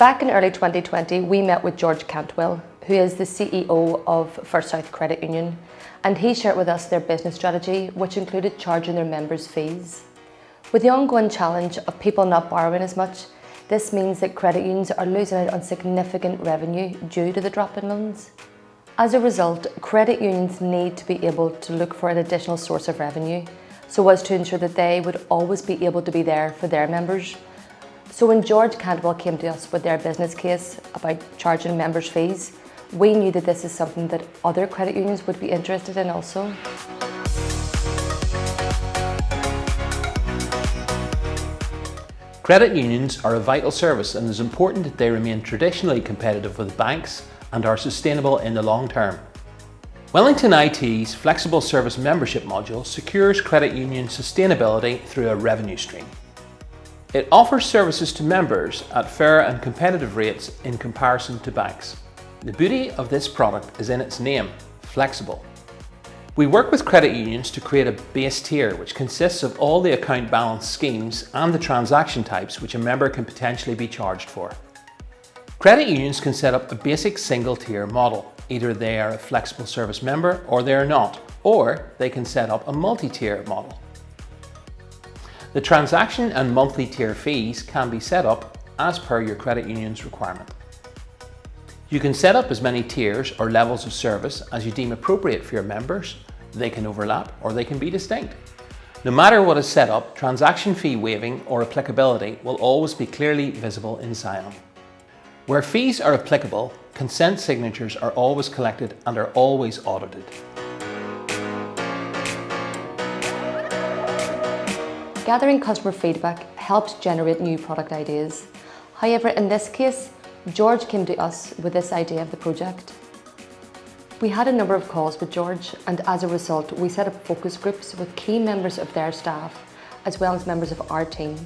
Back in early 2020, we met with George Cantwell, who is the CEO of First South Credit Union, and he shared with us their business strategy, which included charging their members fees. With the ongoing challenge of people not borrowing as much, this means that credit unions are losing out on significant revenue due to the drop in loans. As a result, credit unions need to be able to look for an additional source of revenue, so as to ensure that they would always be able to be there for their members. So when George Cantwell came to us with their business case about charging members fees, we knew that this is something that other credit unions would be interested in also. Credit unions are a vital service, and it is important that they remain traditionally competitive with banks and are sustainable in the long term. Wellington IT's Flexible Service Membership module secures credit union sustainability through a revenue stream. It offers services to members at fair and competitive rates in comparison to banks. The beauty of this product is in its name, flexible. We work with credit unions to create a base tier which consists of all the account balance schemes and the transaction types which a member can potentially be charged for. Credit unions can set up a basic single tier model. Either they are a flexible service member or they are not, or they can set up a multi-tier model. The transaction and monthly tier fees can be set up as per your credit union's requirement. You can set up as many tiers or levels of service as you deem appropriate for your members. They can overlap or they can be distinct. No matter what is set up, transaction fee waiving or applicability will always be clearly visible in Xylem. Where fees are applicable, consent signatures are always collected and are always audited. Gathering customer feedback helps generate new product ideas. However, in this case, George came to us with this idea of the project. We had a number of calls with George, and as a result, we set up focus groups with key members of their staff, as well as members of our team,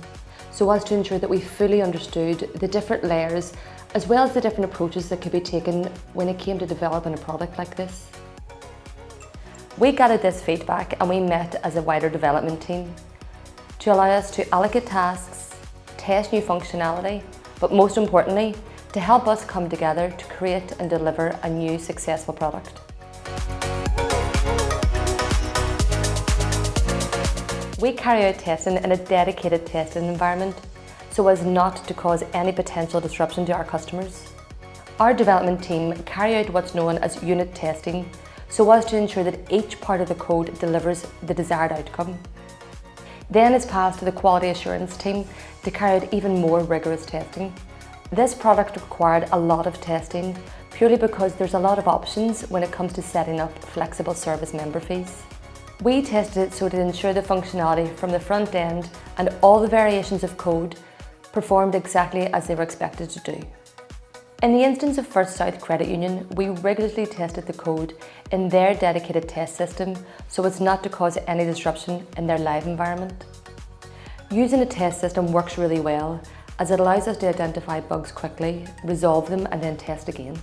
so as to ensure that we fully understood the different layers, as well as the different approaches that could be taken when it came to developing a product like this. We gathered this feedback and we met as a wider development team to allow us to allocate tasks, test new functionality, but most importantly, to help us come together to create and deliver a new successful product. We carry out testing in a dedicated testing environment so as not to cause any potential disruption to our customers. Our development team carry out what's known as unit testing so as to ensure that each part of the code delivers the desired outcome. Then it's passed to the quality assurance team to carry out even more rigorous testing. This product required a lot of testing purely because there's a lot of options when it comes to setting up flexible service member fees. We tested it so to ensure the functionality from the front end and all the variations of code performed exactly as they were expected to do. In the instance of First South Credit Union, we rigorously tested the code in their dedicated test system so as not to cause any disruption in their live environment. Using a test system works really well as it allows us to identify bugs quickly, resolve them and then test again.